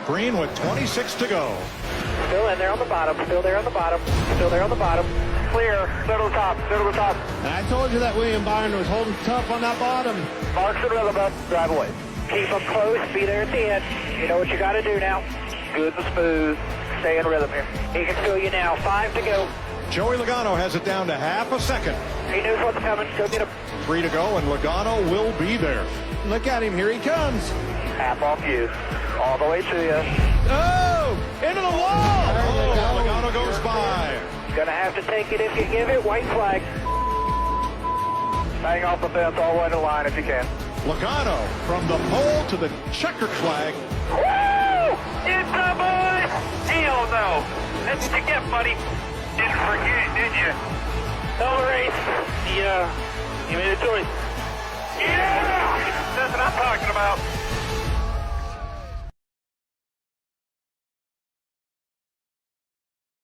Green with 26 to go. Still in there on the bottom, still there on the bottom, still there on the bottom. Clear, clear to the top, clear to the top. And I told you that William Byron was holding tough on that bottom. Marks and rhythm up, drive away. Keep them close, be there at the end. You know what you got to do now. Good and smooth, stay in rhythm here. He can feel you now, 5 to go. Joey Logano has it down to half a second. He knows what's coming, go get him. 3 to go, and Logano will be there. Look at him, here he comes. Half off you, all the way to you. Oh, into the wall. Oh, Logano goes by. Gonna have to take it if you give it, white flag. Hang off the fence all the way to the line if you can. Logano from the pole to the checkered flag. Woo! It's a boy! Hell no! That's what you get, buddy. Didn't forget, did you? No race. Yeah. You made a choice. Yeah! That's what I'm talking about.